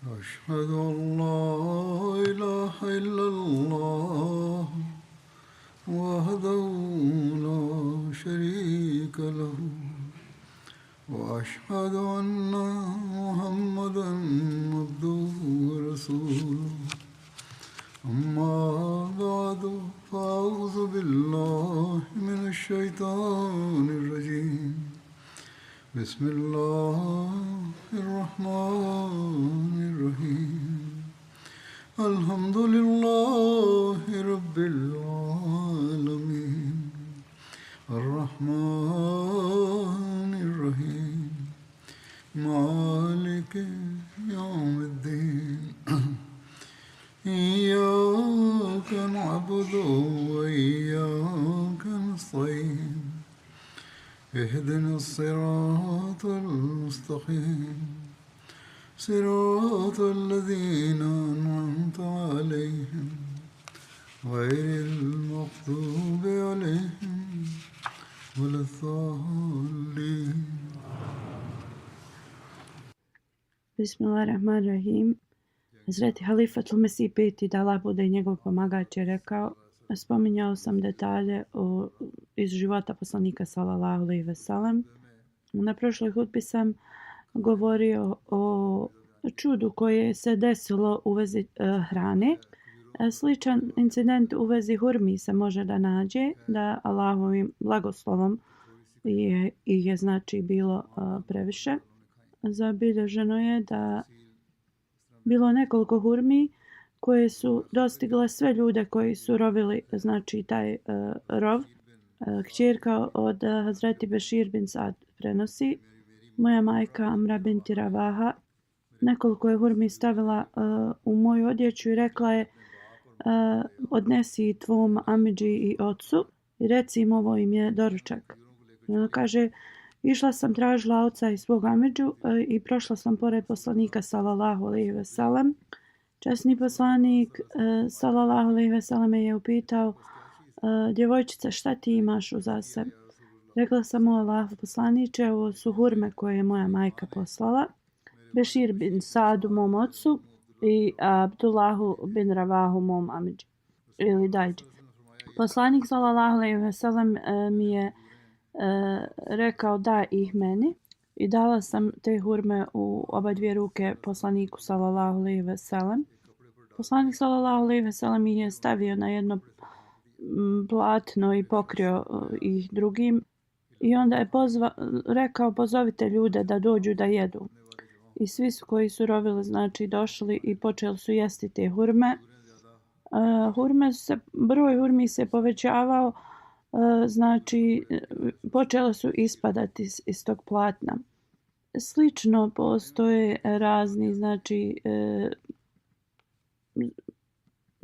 أشهد أن لا إله إلا الله وحده لا شريك له وأشهد أن محمدا عبده ورسوله أما بعد فأعوذ بالله من الشيطان الرجيم بسم الله الرحمن الرحيم الحمد لله رب العالمين الرحمن الرحيم مالك يوم الدين إياك نعبد وإياك نستعين اهدنا الصراط المستقيم صراط الذين أنعمت عليهم غير المغضوب عليهم ولا الضالين. Bismillahirrahmanirrahim. Hazreti Halifatul Mesih peti, da Allah bude i njegov pomagač, je rekao: spominjao sam detalje iz života poslanika sallallahu alejhi ve sellem. Na prošloj hutbi sam govorio o čudu koje se desilo u vezi hrane. Sličan incident u vezi hurmi se može da nađe, da Allahovim blagoslovom je znači bilo previše. Zabilježeno je da bilo nekoliko hurmi koje su dostigle sve ljude koji su rovili, znači taj rov. Kćerka od Hazreti Bešir bin Sad prenosi: moja majka Amra binti Ravaha nekoliko je hurmi stavila u moju odjeću i rekla je: odnesi tvom amidži i ocu i reci im ovo im je doručak. I ona kaže: išla sam, tražila oca i svog amidžu i prošla sam pored poslanika sallallahu alejhi ve sellem. Časni poslanik sallallahu alejhi ve sellem je upitao: djevojčice, šta ti imaš uza sebe? Rekla sam: o Allahov poslaniče, ovo su hurme koje je moja majka poslala Bešir bin Sadu mom ocu i Abdullahu bin Ravahu mom amidži ili dajđi. Poslanik sallallahu alejhi ve sellem mi je rekao da ih meni i dala sam te hurme u oba dvije ruke poslaniku sallallahu alejhi ve sellem. Poslanik sallallahu alejhi ve sellem ih je stavio na jedno platno i pokrio ih drugim i onda je rekao: pozovite ljude da dođu da jedu. I svi koji su rovili znači došli i počeli su jesti te hurme. Broj hurmi se povećavao, znači počele su ispadati iz tog platna. Slično postoje razni znači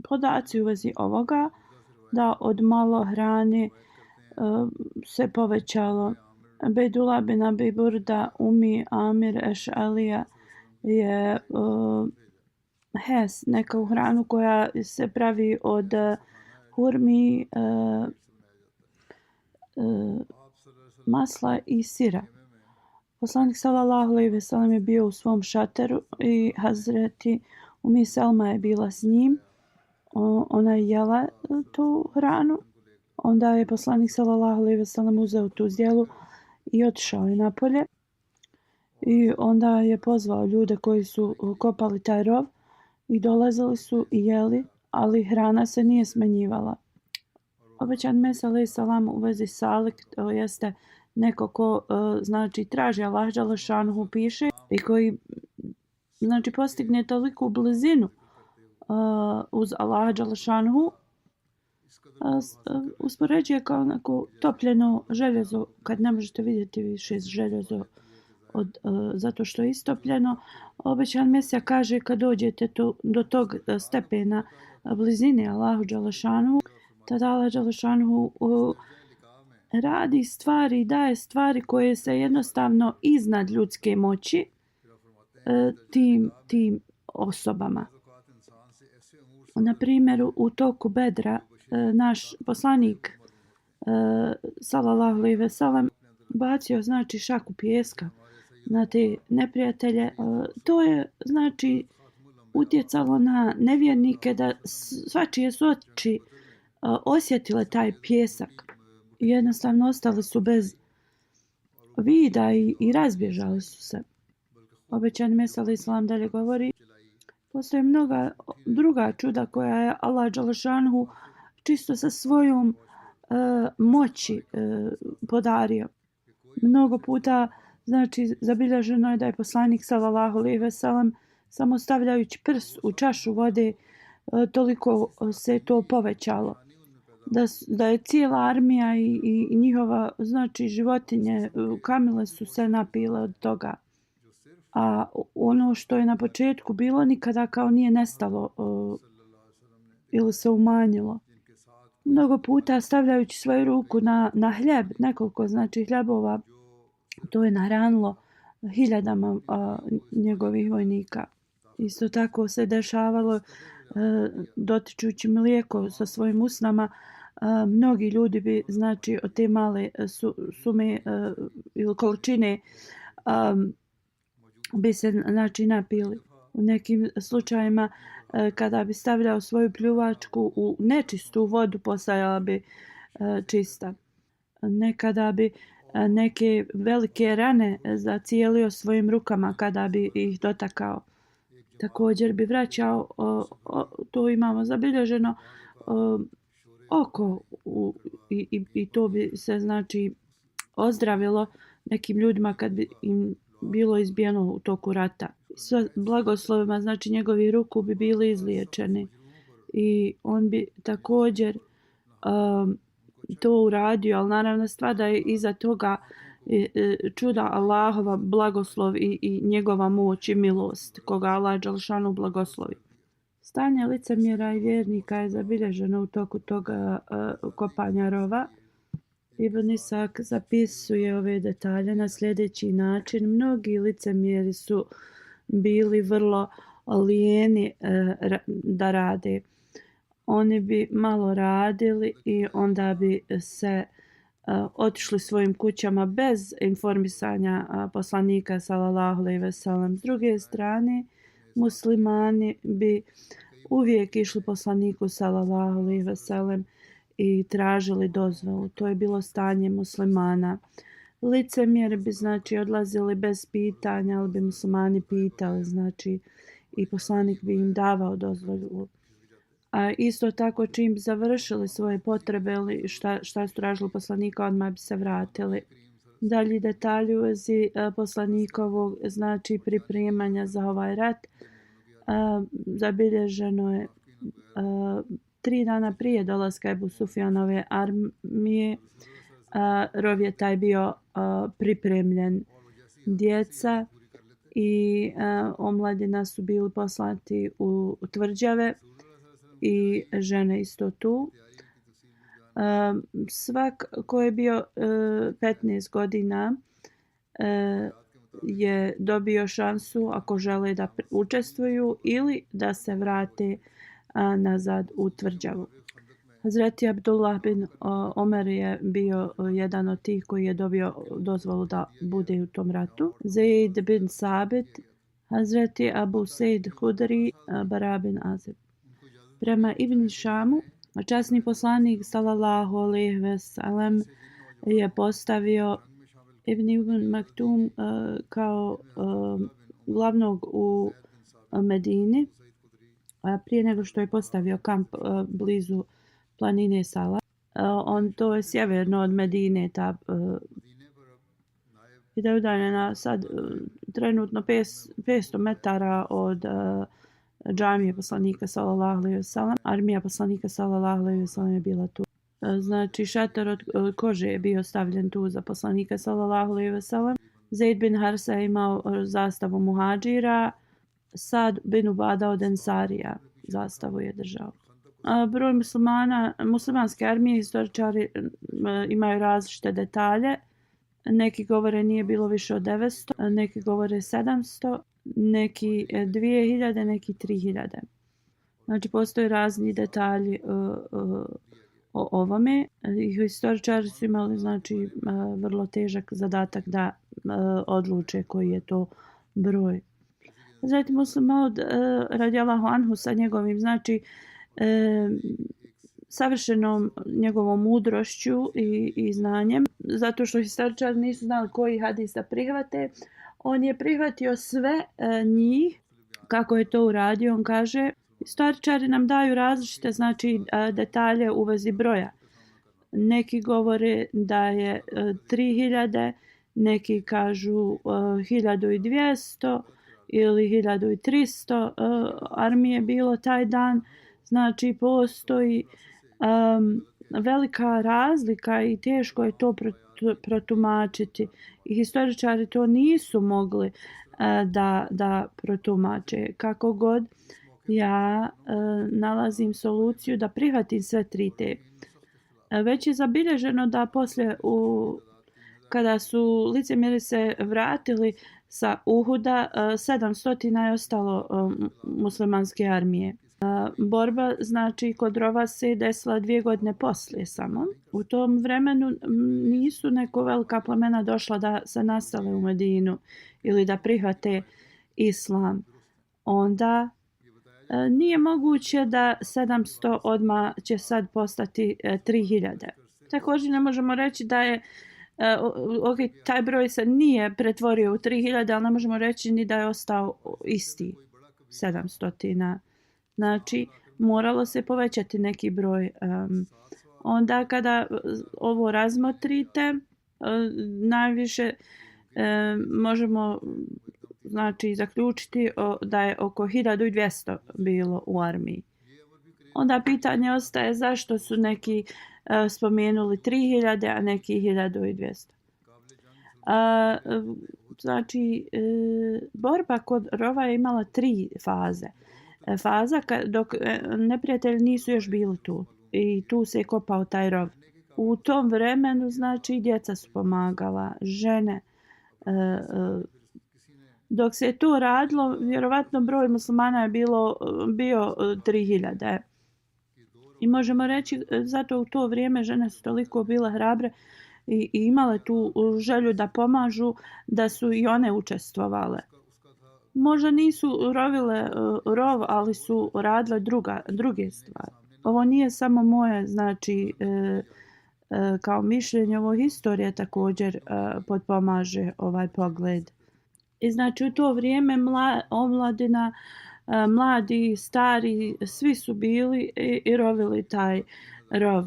podaci u vezi ovoga, da od malo hrane se povećalo. Bejdullah bin Abi Burda Umi Amir Eš'alija je hes, neka hranu koja se pravi od hurmi, masla i sira. Poslanik sallallahu alejhi ve sellem je bio u svom šateru i Hazreti Umi Selma je bila s njim. Ona je jela tu hranu. Onda je poslanik sallallahu alejhi ve sellem uzeo tu zdjelu i otišao je napolje. I onda je pozvao ljude koji su kopali taj rov i dolazili su i jeli, ali hrana se nije smanjivala. Obećan Mesih alejhi salam u vezi salik, to jeste neko ko znači traži Allah dželle šanuhu, piše, i koji znači postigne toliku blizinu uz Allah dželle šanuhu, uspoređuje kao neko topljeno željezo, kad ne možete vidjeti više željezo zato što je istopljeno. Obećan Mesija kaže: kad dođete do tog stepena blizine Allahu dželle šanuhu, tada Allah dželle šanuhu radi stvari, daje stvari koje se jednostavno iznad ljudske moći tim osobama. Na primjer, u toku Bedra naš poslanik sallallahu alejhi ve sellem bacio znači šaku pijeska na te neprijatelje. To je znači utjecalo na nevjernike da svačije su oči osjetile taj pjesak. Jednostavno ostali su bez vida i razbježali su se. Obećani Mesih alejhi selam dalje govori: postoje mnoga druga čuda koja je Allah dželešanhu čisto sa svojom moći podario. Mnogo puta, znači, zabilježeno je da je poslanik sallallahu alejhi ve sellem samo stavljajući prst u čašu vode toliko se to povećalo. Da je cijela armija i njihova, znači, životinje, kamile su se napile od toga. A ono što je na početku bilo nikada kao nije nestalo ili se umanjilo. Mnogo puta stavljajući svoju ruku na hljeb, nekoliko, znači, hljebova, to je nahranilo hiljadama njegovih vojnika. Isto tako se dešavalo dotičući mlijeko sa svojim usnama. Mnogi ljudi bi, znači, od te male sume ili količine bi se, znači, napili. U nekim slučajima kada bi stavljao svoju pljuvačku u nečistu vodu, postajala bi čista. Nekada bi neke velike rane zacijelio svojim rukama kada bi ih dotakao. Također bi vraćao, to imamo zabilježeno, oko i to bi se, znači, ozdravilo nekim ljudima kad bi im bilo izbijeno u toku rata. Sve blagoslovima, znači, njegovi ruku bi bili izliječeni i on bi također to uradio, ali naravno stvar da je iza toga čuda Allahova blagoslov i njegova moć i milost koga Allah dželešanu blagoslovi. Stanje licemjera i vjernika je zabilježeno u toku toga kopanja rova. Ibn Isak zapisuje ove detalje na sljedeći način. Mnogi licemjeri su bili vrlo lijeni da rade. Oni bi malo radili i onda bi se otišli svojim kućama bez informisanja poslanika sallallahu alejhi ve sellem. S druge strane, muslimani bi uvijek išli poslaniku sallallahu alejhi ve sellem i tražili dozvolu. To je bilo stanje muslimana. Licemjeri bi, znači, odlazili bez pitanja, ali bi muslimani pitali, znači, i poslanik bi im davao dozvolu. A isto tako, čim bi završili svoje potrebe ili šta su tražili poslanika, odmah bi se vratili. Dalji detalji u vezi poslanikovog, znači, pripremanja za ovaj rat, zabilježeno je 3 dana prije dolaska Ebu Sufjanove armije. Rov je taj bio pripremljen. Djeca i omladina su bili poslati u tvrđave i žene isto tu. Svak ko je bio 15 godina je dobio šansu ako žele da učestvuju ili da se vrate nazad u tvrđavu. Hazreti Abdullah bin Omer je bio jedan od tih koji je dobio dozvolu da bude u tom ratu. Zaid bin Sabit, Hazreti Abu Sejd Hudri, Bara bin Azib. Prema Ibn Šamu, časni poslanik sallallahu alejhi ve sellem je postavio Ibn Maktum kao glavnog u Medini prije nego što je postavio kamp blizu planine Sala. To je sjeverno od Medine, i da je udaljena sad trenutno 500 metara od džamije poslanika sallallahu alejhi ve sellem. Armija poslanika sallallahu alejhi ve sellem je bila tu. Znači, šator od kože je bio stavljen tu za poslanika sallallahu alejhi ve sellem. Zaid bin Harsa je imao zastavu muhadžira, Sad bin Ubada od Ensarija zastavu je držao. Broj muslimanske armije historičari imaju različite detalje. Neki govore nije bilo više od 900, neki govore 700, neki 2000, neki 3000. Znači, postoje razni detalji o ovome. Historičari su imali, znači, vrlo težak zadatak da odluče koji je to broj. Zatim Muslim Maud radijallahu anhu sa njegovim znači savršenom njegovom mudrošću i znanjem, zato što historičari nisu znali koji hadis da prihvate. On je prihvatio sve njih. Kako je to uradio? On kaže, historičari nam daju različite znači detalje u vezi broja. Neki govore da je 3000, neki kažu 1200 ili 1300 armije bilo taj dan. Znači postoji velika razlika i teško je to protumačiti. I historičari to nisu mogli da protumače. Kako god ja nalazim soluciju da prihvatim sve tri te. Već je zabilježeno da poslije kada su licemjeri se vratili sa Uhuda, 700 je ostalo muslimanske armije. Borba znači kod Rova se desila 2 godine poslije samo. U tom vremenu nisu neko velika plemena došla da se nastale u Medinu ili da prihvate islam. Onda nije moguće da 700 odmah će sad postati 3000. Također ne možemo reći da je taj broj se nije pretvorio u 3000, ali ne možemo reći ni da je ostao isti 700. Znači, moralo se povećati neki broj. Onda kada ovo razmotrite, najviše možemo znači zaključiti da je oko 1200 bilo u armiji. Onda pitanje ostaje zašto su neki spomenuli 3000, a neki 1200. Znači, borba kod Rova je imala 3 faze. Faza dok neprijatelji nisu još bili tu i tu se je kopao taj rov. U tom vremenu znači djeca su pomagala, žene. Dok se je to radilo, vjerovatno broj muslimana je bio 3000. I možemo reći zato u to vrijeme žene su toliko bile hrabre i imale tu želju da pomažu da su i one učestvovale. Možda nisu rovile rov, ali su radile druge stvari. Ovo nije samo moje, znači, kao mišljenje, ovo historija također potpomaže ovaj pogled. I znači u to vrijeme omladina, mladi, stari, svi su bili i rovili taj rov.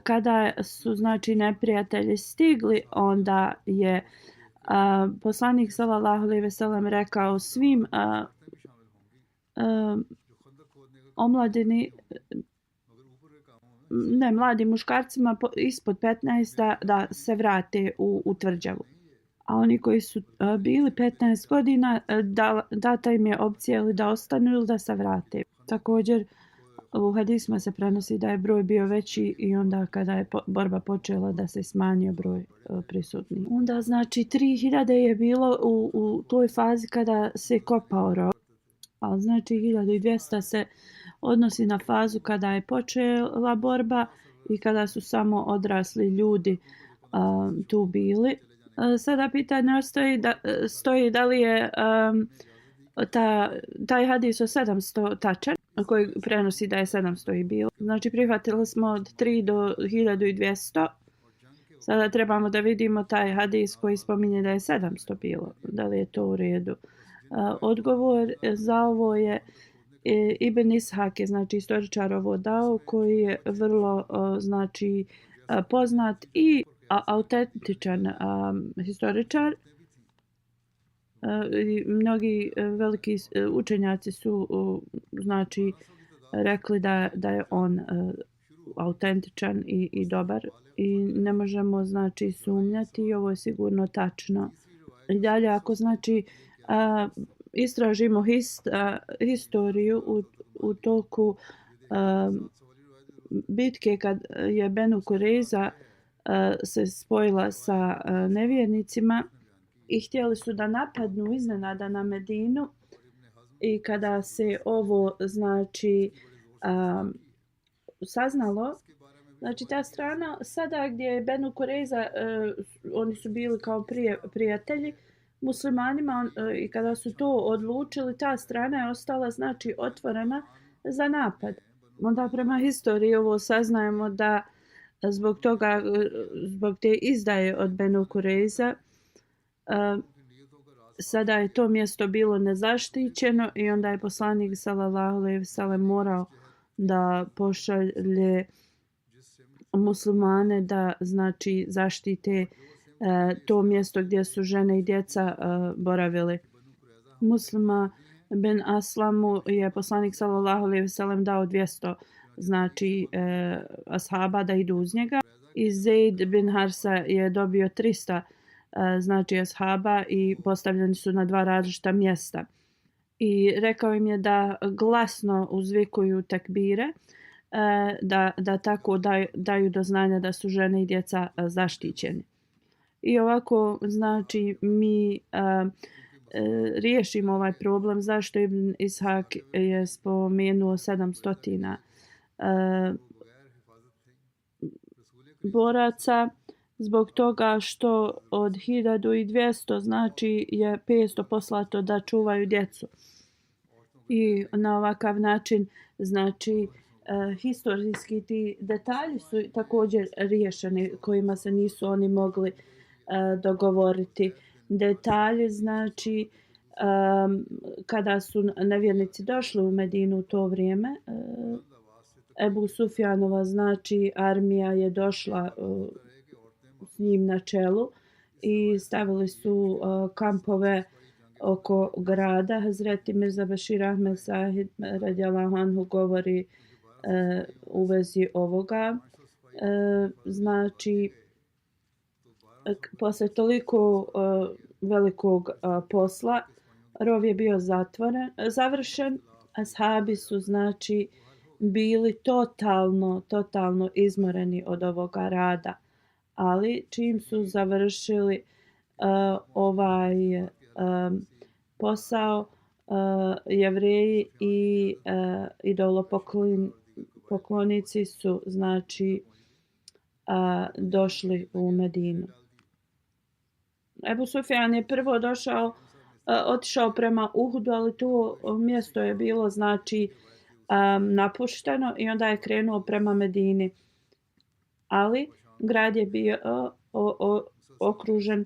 Kada su znači neprijatelji stigli, onda je poslanik sallallahu alejhi ve sellem rekao svim omladini, mladim muškarcima ispod 15 da se vrate u tvrđavu. A oni koji su bili 15 godina, data im je opcija ili da ostanu ili da se vrate. Također u hadisma se prenosi da je broj bio veći i onda kada je borba počela da se smanjio broj prisutnih. Onda znači 3000 je bilo u toj fazi kada se kopao rov. Ali znači 1200 se odnosi na fazu kada je počela borba i kada su samo odrasli ljudi tu bili. Sada pitanje stoji da li je taj hadis o 700 tačan, koji prenosi da je 700 i bilo. Znači prihvatili smo od 3 do 1200. Sada trebamo da vidimo taj hadis koji spominje da je 700 bilo. Da li je to u redu? Odgovor za ovo je Ibn Ishak, je znači historičar ovo dao, koji je vrlo znači poznat i autentičan historičar. Mnogi veliki učenjaci su znači rekli da je on autentičan i dobar i ne možemo znači sumnjati i ovo je sigurno tačno. I dalje ako znači istražimo historiju u toku bitke kad je Benu Kurejza se spojila sa nevjernicima i htjeli su da napadnu iznenada na Medinu i kada se ovo znači saznalo, znači ta strana sada gdje je Benu Kurejza, oni su bili kao prijatelji, muslimanima i kada su to odlučili, ta strana je ostala znači otvorena za napad. Onda prema historiji ovo saznajemo da zbog toga, zbog te izdaje od Benu Kurejza, sada je to mjesto bilo nezaštićeno i onda je poslanik sallallahu alejhi ve sellem morao da pošalje muslimane da znači zaštite to mjesto gdje su žene i djeca boravili. Muslima ben Aslamu je poslanik sallallahu alejhi ve sellem dao 200 znači ashaba da idu uz njega i Zaid bin Harsa je dobio 300 znači ashaba i postavljeni su na 2 različita mjesta. I rekao im je da glasno uzvikuju tekbire, da tako daju do znanja da su žene i djeca zaštićeni. I ovako znači mi riješimo ovaj problem zašto Ibn Ishak je spomenuo 700 boraca, zbog toga što od 1200 znači je 500 poslato da čuvaju djecu. I na ovakav način znači historijski ti detalji su također riješeni kojima se nisu oni mogli dogovoriti. Detalji znači kada su nevjernici došli u Medinu u to vrijeme, Ebu Sufjanova znači armija je došla s njim na čelu i stavili su kampove oko grada. Hazreti Mirza Bashir Ahmed Sahib radijallahu anhu govori u vezi ovoga. Znači, posle toliko velikog posla, rov je bio završen. Ashabi su znači bili totalno izmoreni od ovoga rada. Ali čim su završili ovaj posao, Jevreji i idolopoklonici su znači došli u Medinu. Ebu Sufjan je prvo otišao prema Uhudu, ali to mjesto je bilo znači napušteno i onda je krenuo prema Medini. Ali grad je bio okružen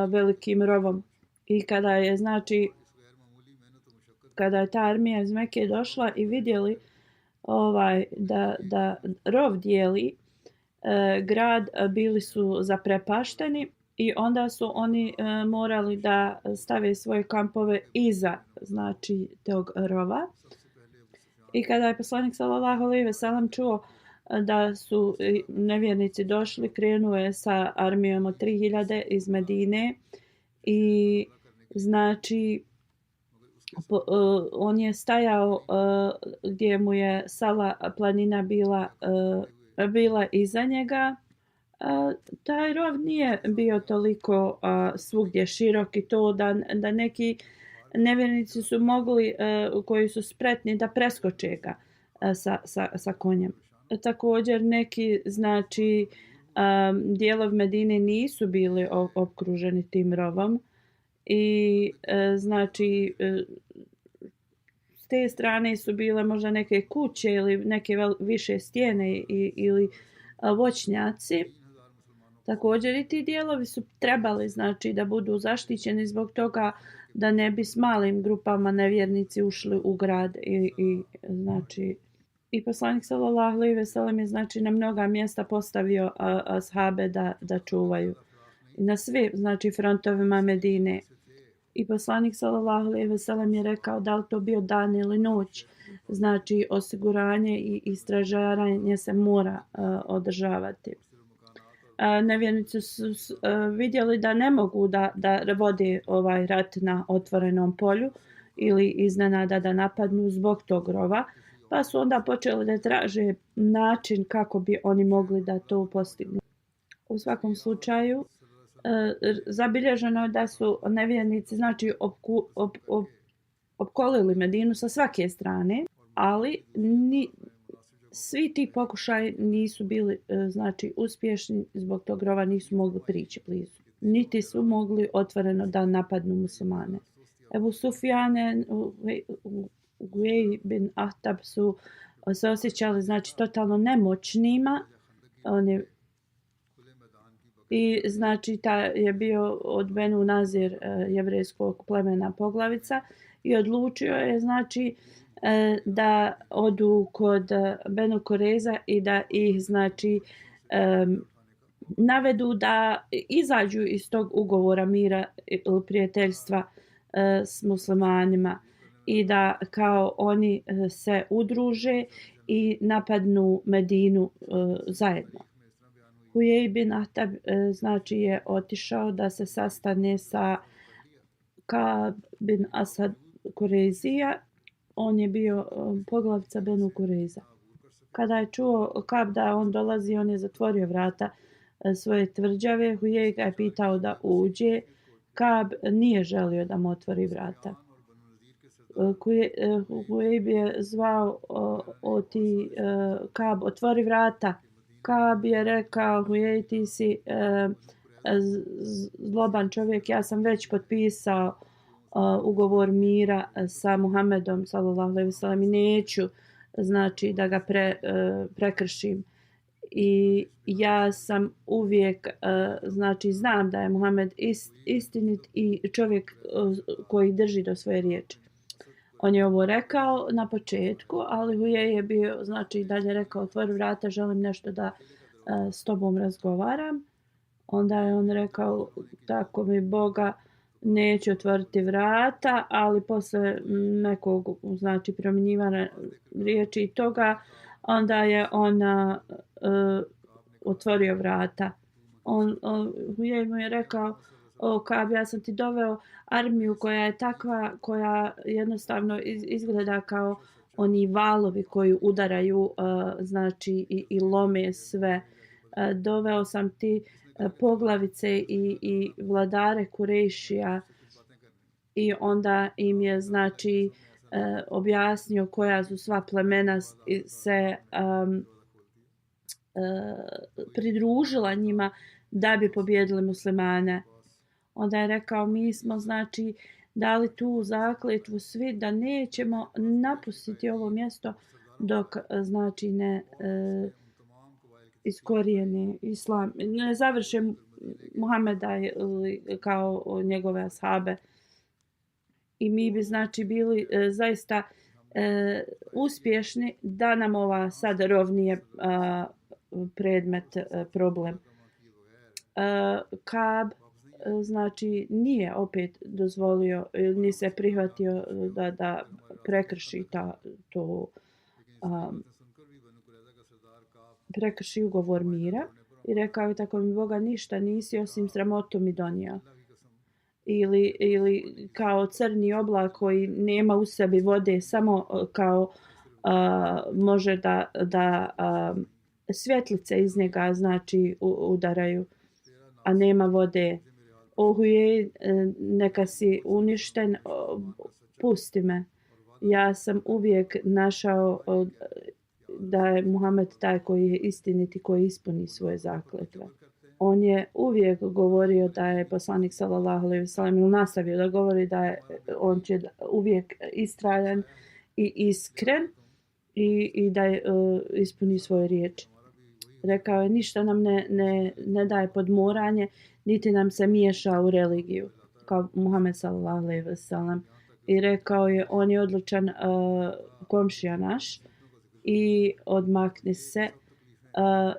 velikim rovom. I kada je znači kada je ta armija iz Mekke došla i vidjeli da rov dijeli grad, bili su zaprepašteni i onda su oni morali da stave svoje kampove iza znači tog rova. I kada je poslanik sallallahu alejhi ve sellem čuo da su nevjernici došli, krenuo je sa armijom od 3000 iz Medine i znači on je stajao gdje mu je Sala planina bila iza njega. Taj rov nije bio toliko svugdje širok i to da neki nevjernici su mogli, koji su spretni, da preskoče ga sa konjem. Također neki znači dijelovi Medine nisu bili okruženi tim rovom i znači s te strane su bile možda neke kuće ili neke više stijene ili voćnjaci. Također i ti dijelovi su trebali znači da budu zaštićeni zbog toga da ne bi s malim grupama nevjernici ušli u grad i znači i poslanik sallallahu alejhi ve sellem je znači na mnoga mjesta postavio ashabe da čuvaju na sve znači frontovima Medine. I poslanik sallallahu alejhi ve sellem je rekao da li to bio dan ili noć, znači osiguranje i stražaranje se mora održavati. Nevjernici su vidjeli da ne mogu da vode ovaj rat na otvorenom polju ili iznenada da napadnu zbog tog rova, pa su onda počeli da traže način kako bi oni mogli da to postignu. U svakom slučaju, zabilježeno je da su nevjernici znači opkolili Medinu sa svake strane, ali svi ti pokušaji nisu bili znači uspješni, zbog tog rova nisu mogli prići blizu. niti su mogli otvoreno da napadnu muslimane. Ebu Sufjane, Huyej bin Ahtab su se osjećali znači totalno nemoćnima. Oni i znači je bio od Benu Nazir jevrejskog plemena poglavica i odlučio je znači da odu kod Benu Kureza i da ih znači navedu da izađu iz tog ugovora mira ili prijateljstva s muslimanima i da kao oni se udruže i napadnu Medinu zajedno. Huyej bin Ahtab znači je otišao da se sastane sa Ka'b bin Asad Kurezija. On je bio poglavica Benu Kureza. Kada je čuo Ka'b da on dolazi, on je zatvorio vrata svoje tvrđave. Huyej ga je pitao da uđe. Ka'b nije želio da mu otvori vrata. Huyej je zvao Ka'b, otvori vrata. Ka'b je rekao, Huyej, ti si zloban čovjek, ja sam već potpisao ugovor mira sa Muhammedom sallallahu alejhi ve sellem i neću znači da ga prekršim. I ja sam uvijek znači znam da je Muhammed istinit i čovjek koji drži do svoje riječi. On je ovo rekao na početku, ali Huyej je bio znači dalje rekao, otvori vrata, želim nešto da s tobom razgovaram. Onda je on rekao, tako mi Boga, neće otvoriti vrata, ali posle nekog znači promjenjivanja riječi i toga, onda je on otvorio vrata. Huyej mu je rekao, Ka'b, ja sam ti doveo armiju koja je takva, koja jednostavno izgleda kao oni valovi koji udaraju znači i lome sve. Doveo sam ti poglavice i vladare Kurejšija i onda im je znači objasnio koja su sva plemena se pridružila njima da bi pobjedili muslimane. Onda je rekao, mi smo znači dali tu zakletvu svi da nećemo napustiti ovo mjesto dok znači ne iskorijene islam, ne završe Muhameda kao njegove ashabe. I mi bi znači bili zaista uspješni da nam ova sad rov nije predmet problem. Ka'b znači nije opet dozvolio, ni se prihvatio da prekrši prekrši ugovor mira i rekao je, tako mi Boga, ništa nisi osim sramotu mi donio. Ili kao crni oblak koji nema u sebi vode, samo kao može da svjetlice iz njega znači udaraju, a nema vode. Huyej, neka si uništen, pusti me. Ja sam uvijek našao da je Muhammed taj koji je istinit i koji ispuni svoje zakletve. On je uvijek govorio da je poslanik sallallahu alejhi ve sellem nastavio da govori da on će uvijek istrajan i iskren i da ispuni svoje riječi. Rekao je, ništa nam ne daje podmoranje, niti nam se miješa u religiju, kao Muhammed sallallahu alejhi ve sellem. I rekao je, on je odlučan komšija naš i odmakni se,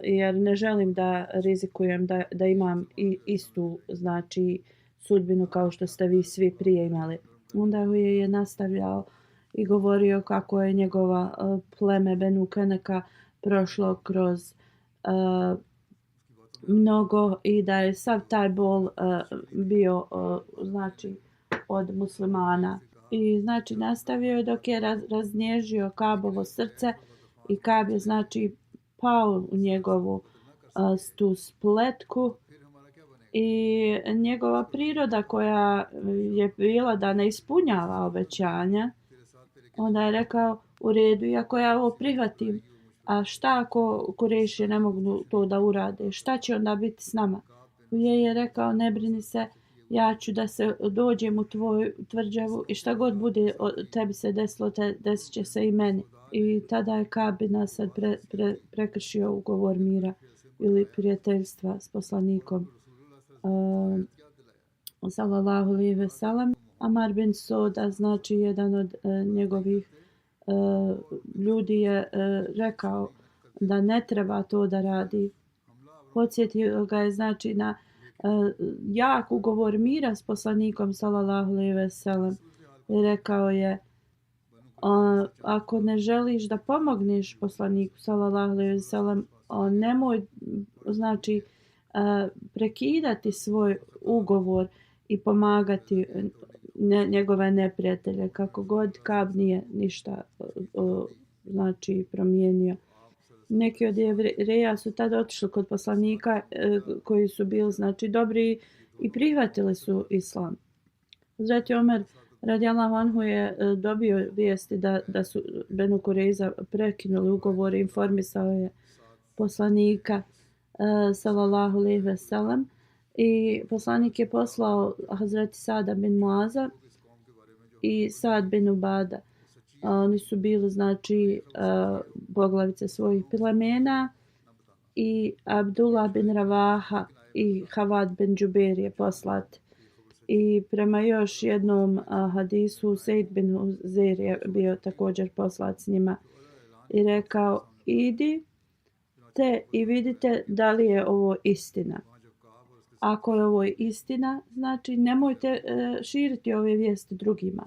jer ne želim da rizikujem da imam istu znači sudbinu kao što ste vi svi prije imali. Onda je nastavljao i govorio kako je njegova pleme Benu Keneka prošlo kroz mnogo i da je sav taj bol bio znači od muslimana. I znači nastavio je dok je raznježio Ka'bovo srce i Ka'b je znači pao u njegovu tu spletku i njegova priroda koja je bila da ne ispunjava obećanja, onda je rekao, u redu, iako ja ovo prihvatim, a šta ako Kurejši ne mogu to da urade, šta će onda biti s nama? Hujej je rekao, ne brini se, ja ću da se dođem u tvoju tvrđavu i šta god bude tebi se desilo, desit će se i meni. I tada je Ka'b bin Asad prekršio ugovor mira ili prijateljstva s poslanikom sallallahu alejhi ve sellem. Amar bin Soda, znači jedan od njegovih ljudi je rekao da ne treba to da radi. Podsjetio ga je znači na jak ugovor mira s poslanikom sallallahu alejhi ve sellem. I rekao je ako ne želiš da pomogneš poslaniku sallallahu alejhi ve sellem, nemoj znači prekidati svoj ugovor i pomagati njegove neprijatelje, kako god Ka'b nije ništa znači promijenio. Neki od Jevreja su tada otišli kod poslanika koji su bili znači dobri i prihvatili su islam. Hazreti Omer radijallahu anhu je dobio vijesti da su Benu Kurejza prekinuli ugovor i informisao je poslanika sallallahu alejhi ve sellem i poslanik je poslao Hazreti Sada bin Muaza i Sad bin Ubada. Oni su bili znači poglavice svojih plemena i Abdullah bin Ravaha i Havad bin Džubeir je poslat. I prema još jednom hadisu Sejd bin Uzeir je bio također poslat s njima i rekao idi te i vidite da li je ovo istina. Ako je ovo istina, znači nemojte širiti ove vijesti drugima.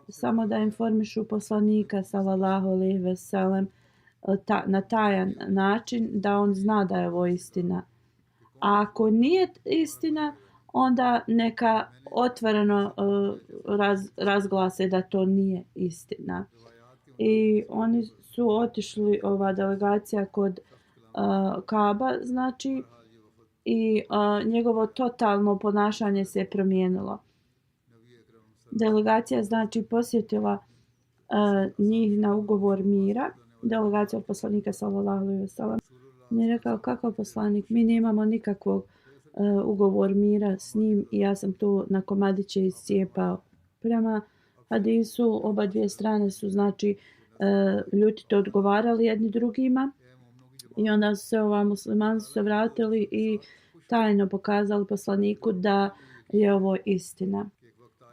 Samo da informišu poslanika sallallahu alejhi ve sellem na tajan način da on zna da je ovo istina. A ako nije istina, onda neka otvoreno razglase da to nije istina. I oni su otišli, ova delegacija, kod Ka'ba, znači, i njegovo totalno ponašanje se je promijenilo. Delegacija znači posjetila njih na ugovor mira. Delegacija od poslanika sallallahu alejhi ve sellem. On je rekao, kakav poslanik? Mi nemamo nikakvog ugovor mira s njim i ja sam to na komadiće iscijepao. Prema hadisu oba dvije strane su znači ljutito odgovarali jedni drugima i onda su se muslimani su se vratili i tajno pokazali poslaniku da je ovo istina.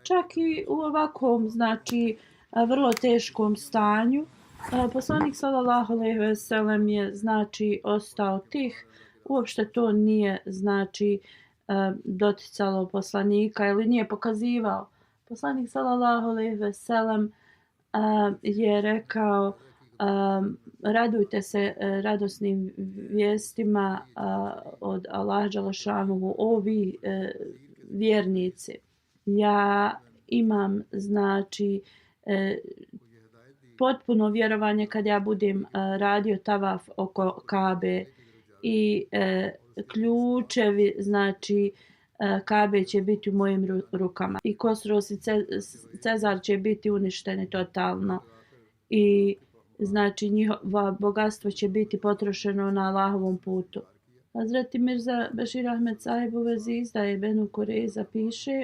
Čak i u ovakvom znači vrlo teškom stanju poslanik sallallahu alejhi ve sellem je znači ostao tih. Uopšte to nije znači doticalo poslanika ili nije pokazivao. Poslanik sallallahu alejhi ve sellem je rekao radujte se radosnim vijestima od Allaha dželle šanuhu, o vi vjernici. Ja imam znači potpuno vjerovanje kad ja budem radio tavaf oko Kabe i ključevi znači Kabe će biti u mojim rukama i Kosros i Cezar će biti uništeni totalno i znači njihova bogatstvo će biti potrošeno na Allahovom putu. Hazreti Mirza Bešir Ahmed Sahib u vezi izdaje Benu Kurejza piše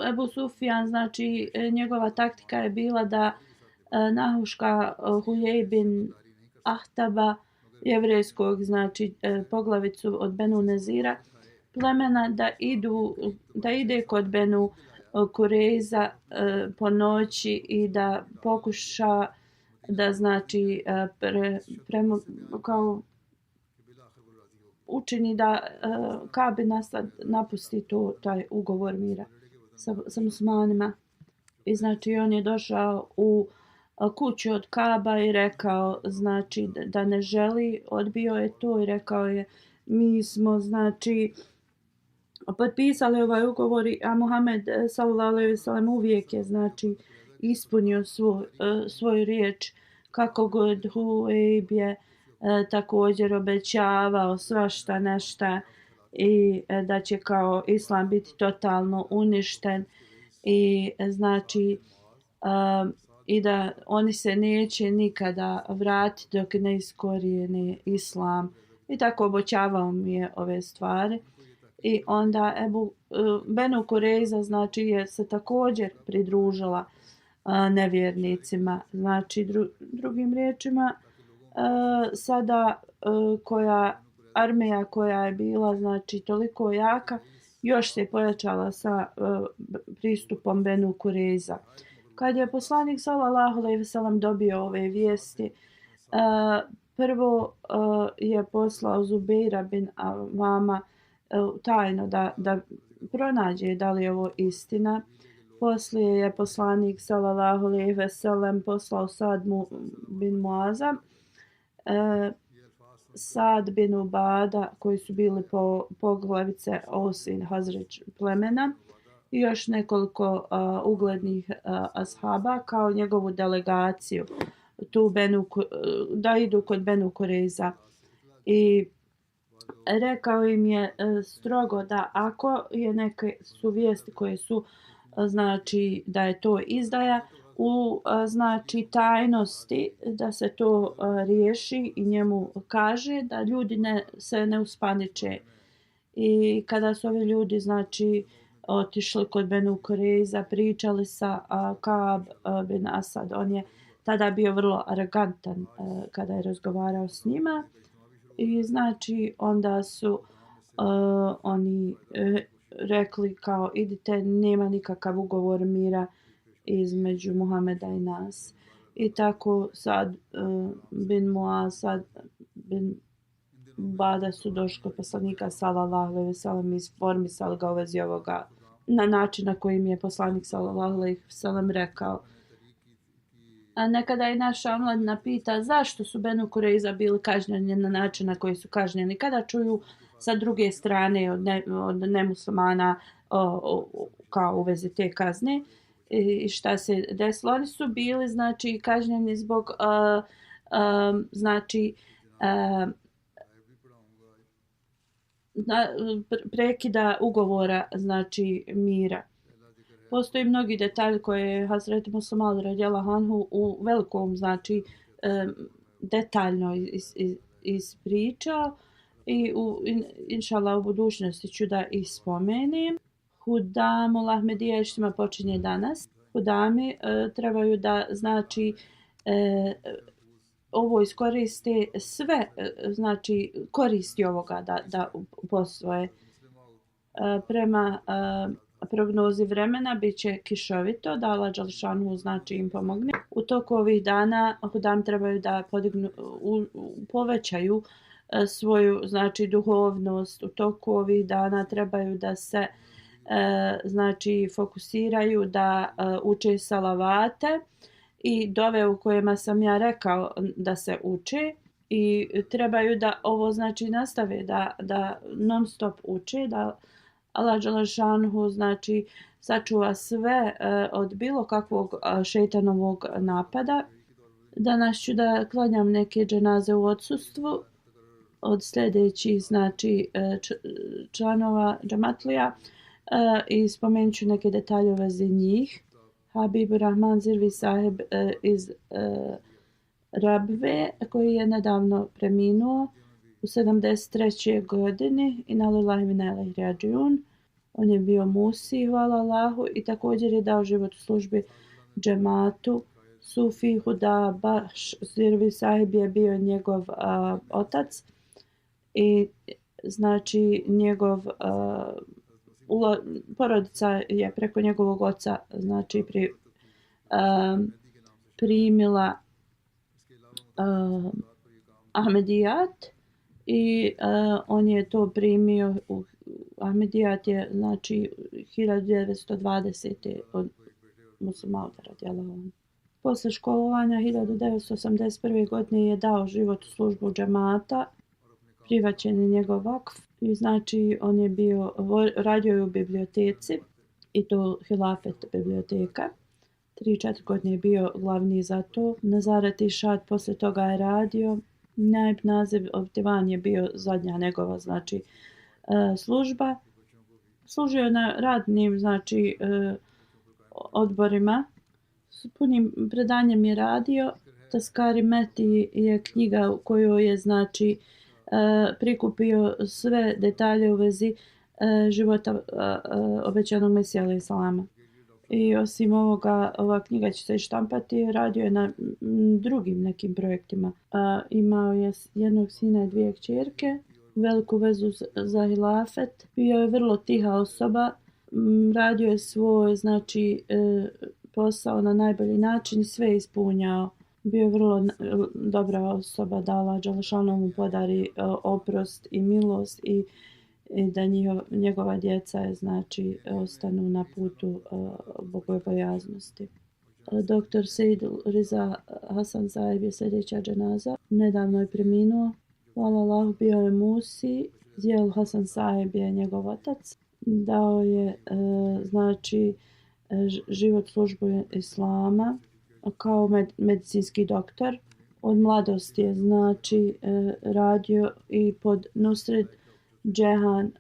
Ebu Sufjan, znači njegova taktika je bila da nahuška Hujej bin Ahtaba, jevrejskog znači poglavicu od Benu Nezira plemena, da ide kod Benu Kurejza po noći i da pokuša da znači kao učini da Ka'b bin Asad napusti taj ugovor mira sa muslimanima. I znači on je došao u kuću od Ka'ba i rekao znači da ne želi, odbio je to i rekao je mi smo znači potpisali ovaj ugovor, a Muhammed sallallahu alejhi ve sellem uvijek je znači ispunio svoju riječ, kako god Hujejb je također obećavao svašta nešta i da će kao islam biti totalno uništen i znači i da oni se neće nikada vratiti dok ne iskorijene islam I tako obećavao mi je ove stvari. I onda Benu Kureiza znači je se također pridružila nevjernicima. Znači drugim riječima sada armija koja je bila znači toliko jaka još se pojačala sa pristupom Benu Kureiza. Kad je poslanik sallallahu alejhi ve sellem dobio ove vijesti, prvo je poslao Zubeira bin Avama tajno da pronađe da li je ovo istina. Poslije je poslanik sallallahu alejhi ve sellem poslao Sad bin Muaza, Sad bin Ubada koji su bili poglavice Osin Hazreć plemena i još nekoliko uglednih ashaba kao njegovu delegaciju da idu kod Benu Kureiza. I rekao im je strogo da ako je neke su vijesti koje su znači da je to izdaja u znači tajnosti, da se to riješi i njemu kaže da ljudi se ne uspaniče. I kada su ovi ljudi znači otišli kod Benu Kureiza, pričali sa Kaab bin Asad, on je tada bio vrlo arogantan kada je razgovarao s njima. I znači onda su oni rekli kao idite, nema nikakav ugovor mira između Muhameda i nas. I tako Sad bin Muaz, Sad bin Ubada su došli kod poslanika sallallahu alejhi ve sellem i informisali ga u vezi ovoga na način na koji mi je poslanik sallallahu alejhi ve sellem rekao. A nekada i naša omladina pita zašto su Benu Kureiza bili kažnjeni na način na koji su kažnjeni. Kada čuju sa druge strane od nemuslimana kao u vezi te kazne i šta se desilo. Oni su bili znači kažnjeni zbog znači prekida ugovora znači mira. Postoji mnogi detalji koje je Hazreti Musa Maud radijallahu anhu u velikom znači detaljno ispričao i inšallah u budućnosti ću da ih spomenem. Hudamul Ahmedija štima počinje danas. Hudami trebaju da znači ovo iskoriste sve znači koristi ovoga da posvoje. Prema prognozi vremena bit će kišovito, da Allah dželešanu znači im pomogne. U toku ovih dana Hudam trebaju da povećaju svoju znači duhovnost. U toku ovih dana trebaju da se znači fokusiraju da uče salavate i dove u kojima sam ja rekao da se uče i trebaju da ovo znači nastave da non stop uče, da Allah dželešanhu znači sačuva sve od bilo kakvog šejtanovog napada. Danas ću da klanjam neke dženaze u odsustvu od sljedećih znači članova džematlija i spomenut ću neke detalje u vezi njih. Habib Rahman Zirvi sahib iz Rabve koji je nedavno preminuo u 73. godini i na lillahi min ilaihi rađiun. On je bio musi, hvala Allahu, i također je dao život u službi džematu. Sufi Huda Baš Zirvi sahib je bio njegov otac i znači njegov porodica je preko njegovog oca znači primila Ahmedijat i on je to primio u Ahmedijat je znači 1920. od Musa Mauda radijallahu anhu. Posle školovanja 1981. godine je dao život u službu džemata, prihvaćen je njegov vakf i znači on je radio je u biblioteci i to hilafet biblioteka. 3-4 godine je bio glavni za to. Nazaret Išad posle toga je radio. Naib naziv Divan je bio zadnja njegova znači služba. Služio je na radnim znači odborima. S punim predanjem je radio. Taskari Meti je knjiga u kojoj je znači prikupio sve detalje u vezi života obećanog Mesija alejhi salama. I osim ovoga, ova knjiga će se i štampati, radio je na drugim nekim projektima. Imao je jednog sina i dvije kćerke, veliku vezu za hilafet, bio je vrlo tiha osoba, radio je svoj posao na najbolji način i sve ispunjao. Bio je vrlo dobra osoba, da Allah dželešanu mu podari oprost i milost i da njegova djeca ostanu na putu bogobojaznosti. Dr. Sejd Riza Hasan Saib je sljedeća dženaza. Nedavno je preminuo. Hvala Allahu, bio je Musi. Zijel Hasan Saib je njegov otac. Dao je život službu islama kao medicinski doktor. Od mladosti je radio i pod Nusret Džehan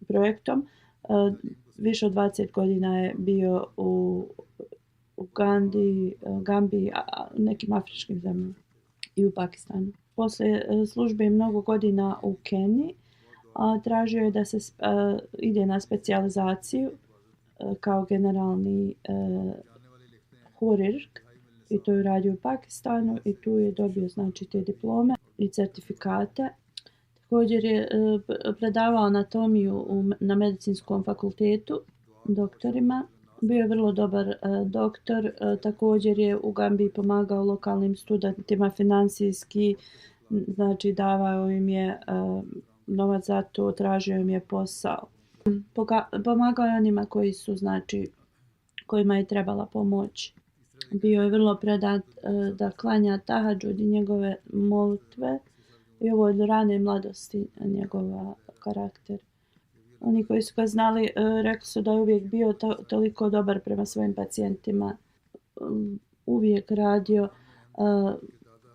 projektom. Više od 20 godina je bio u Gambiji, nekim afričkim zemljama i u Pakistanu. Poslije službe mnogo godina u Keniji, tražio je da se ide na specijalizaciju kao generalni hirurg i to je radio u Pakistanu i tu je dobio te diplome i certifikate. Također je predavao anatomiju na medicinskom fakultetu doktorima. Bio je vrlo dobar doktor. Također je u Gambiji pomagao lokalnim studentima financijski. Davao im je novac za to, tražio im je posao. Pomagao je onima kojima je trebala pomoć. Bio je vrlo predan da klanja tahadžud i njegove molitve. I ovo od rane mladosti njegova karakter. Oni koji su ga znali rekli su da je uvijek bio toliko dobar prema svojim pacijentima. Uvijek radio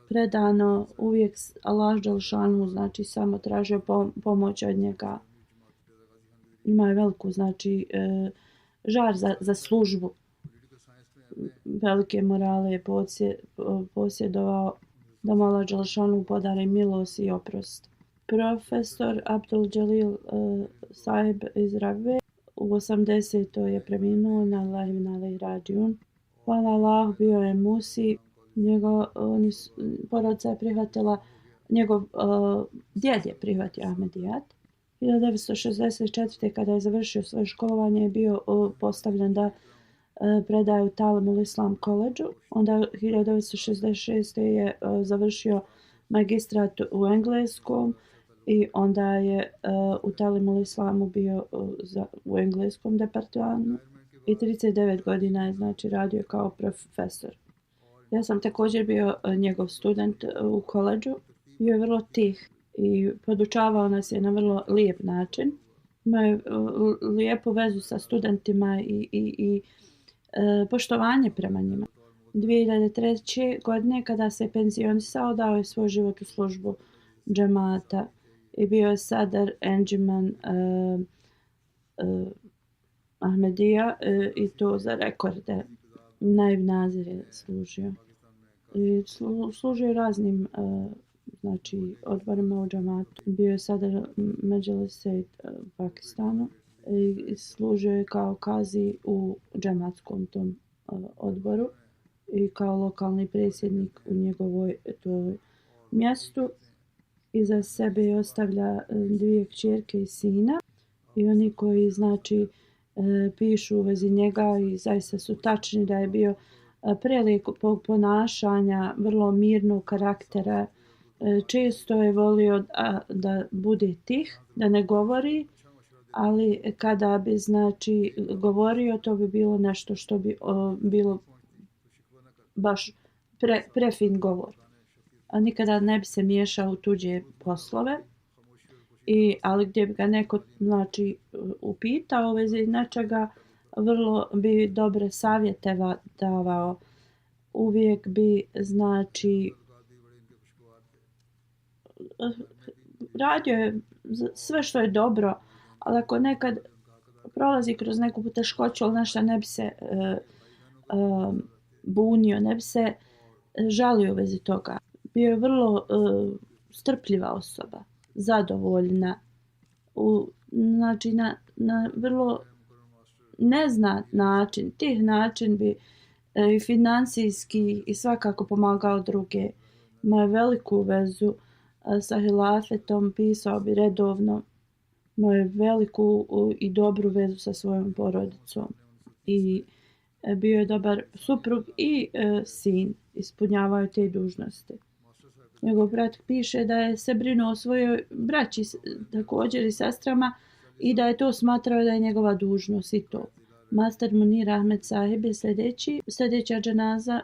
predano, uvijek Allah dželešanu samo tražio pomoć od njega. Ima je veliku žar za službu. Velike morale je posjedovao da mu Allah dželešanu podari milost i oprost. Profesor Abdul Jalil Saib iz Rabve u 80. je preminuo na Allahi wa alejhi rađiun. Hvala Allah, bio je Musi. Porodica je prihvatila, njegov djed je prihvatio Ahmedijat. 1964. kada je završio svoje školovanje je bio postavljen da predaje u Talimul Islam koledžu. Onda 1966. je završio magistrat u engleskom i onda je u Talimul Islamu bio u engleskom departmanu i 39 godina je radio kao profesor. Ja sam također bio njegov student u koledžu. Bio je vrlo tih i podučavao nas je na vrlo lijep način. Imao je lijepu vezu sa studentima i poštovanje prema njima. 2003. godine kada se penzionisao dao je svoj život u službu džemata i bio je Sadar Enđiman Ahmedija i to za rekorde. Naib Nazir je služio. I služio raznim odborima u džematu. Bio je Sadar Međlisejt u Pakistanu i služio je kao kazi u džematskom tom odboru i kao lokalni predsjednik u njegovoj mjestu. Iza sebe je ostavlja dvije kćerke i sina i oni koji pišu u vezi njega i zaista su tačni da je bio prelijepog ponašanja, vrlo mirnog karaktera. Često je volio da bude tih, da ne govori, ali kada bi govorio to bi bilo nešto što bi bilo baš prefin govor. A nikada ne bi se miješao u tuđe poslove. Ali gdje bi ga neko upitao u vezi nečega, vrlo bi dobre savjete davao. Uvijek bi radio je sve što je dobro, ali ako nekad prolazi kroz neku poteškoću, ali nešto ne bi se bunio, ne bi se žalio u vezi toga. Bio je vrlo strpljiva osoba, zadovoljna, znači na vrlo neznat način. Tih način bi i financijski i svakako pomagao druge. Imao je veliku vezu sa hilafetom, pisao bi redovno. Imao je veliku i dobru vezu sa svojom porodicom. I bio je dobar suprug i sin. Ispunjavao je te dužnosti. Njegov brat piše da je se brinuo o svojoj braći također i sestrama i da je to smatrao da je njegova dužnost i to. Master Munir Ahmed Sahib je sljedeća dženaza.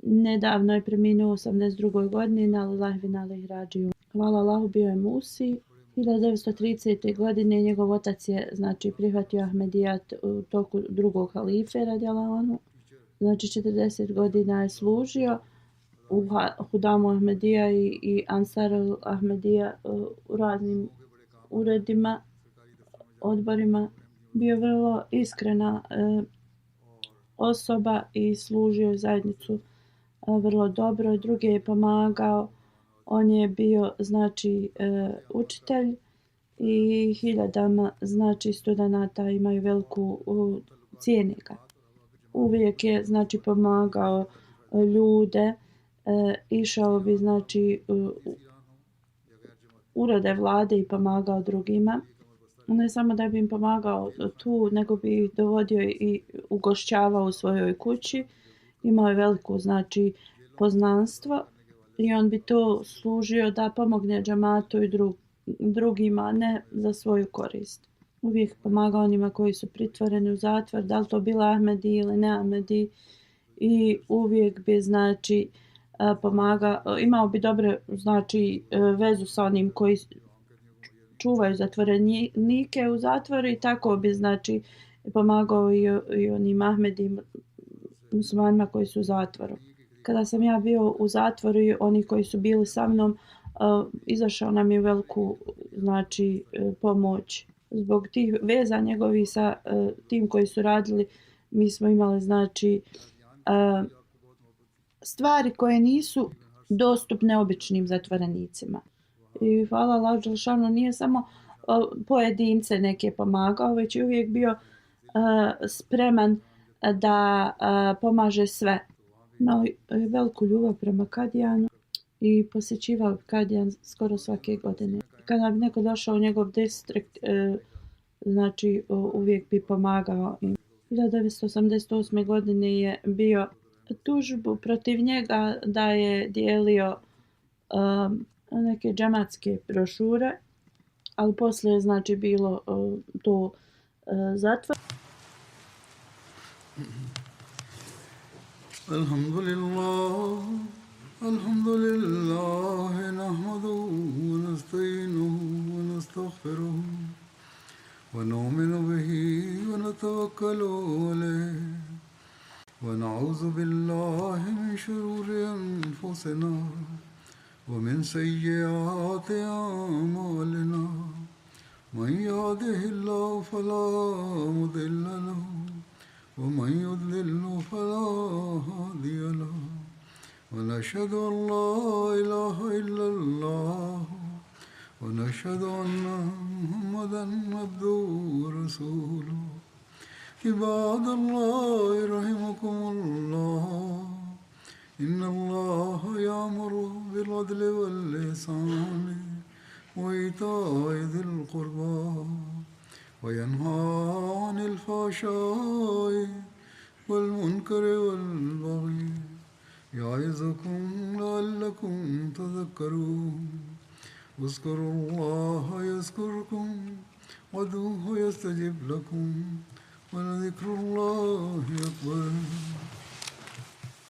Nedavno je preminuo u 82. godini na Lillahi wa inna ilaihi rađiun. Hvala Allahu, bio je Musi. 1930. godine njegov otac je znači prihvatio Ahmedijat u toku drugog halife radijallahu anhu. Znači 40 godina je služio u Hudamu Ahmedija i Ansar Ahmedija u raznim uredima, odborima. Bio vrlo iskrena osoba i služio zajednicu vrlo dobro. Druge je pomagao. On je bio znači učitelj i hiljadama znači studenata imaju veliku cijene ga. Uvijek je znači pomagao ljude. Išao bi znači urede vlade i pomagao drugima. Ne samo da bi im pomagao tu, nego bi ih dovodio i ugošćavao u svojoj kući. Imao je veliko znači poznanstvo i on bi to služio da pomogne džamatu i drugima, ne za svoju korist. Uvijek pomagao onima koji su pritvoreni u zatvor, da li to bila Ahmedi ili ne Ahmedi, i uvijek bi znači imao bi dobre znači vezu sa onim koji čuvaju zatvorenike u zatvoru i tako bi znači pomagao i onim Ahmedim muslimanima koji su u zatvoru. Kada sam ja bio u zatvoru i oni koji su bili sa mnom, izašao nam je veliku znači pomoć. Zbog tih veza njegovi sa tim koji su radili, mi smo imali znači stvari koje nisu dostupne običnim zatvorenicima. I hvala Allahu dželešanu, nije samo pojedince neke pomagao, već je uvijek bio spreman da pomaže sve. Imao veliku ljubav prema Kadijanu i posjećivao Kadijan skoro svake godine. Kada bi neko došao u njegov distrikt, znači uvijek bi pomagao im. 1988. godine je bio tužbu protiv njega da je dijelio neke džematske brošure, ali poslije je znači bilo to zatvor. Alhamdulillah, nahmaduhu wa nasta'inuhu wa nastaghfiruh wa nu'minu bihi wa natawakkalu alayh wa na'udhu billahi min shururi anfusina ومن سيئات أعمالنا من يهده الله فلا مضل له ومن يضلل فلا هادي له ونشهد أن لا إله إلا الله ونشهد أن محمدا عبده ورسوله عباد الله رحمكم الله إن الله يأمر بالعدل والإحسان وإيتاء ذي القربى وينهى عن الفحشاء والمنكر والبغي يعظكم لعلكم تذكرون اذكروا الله يذكركم وادعوه يستجب لكم ولذكر الله أكبر.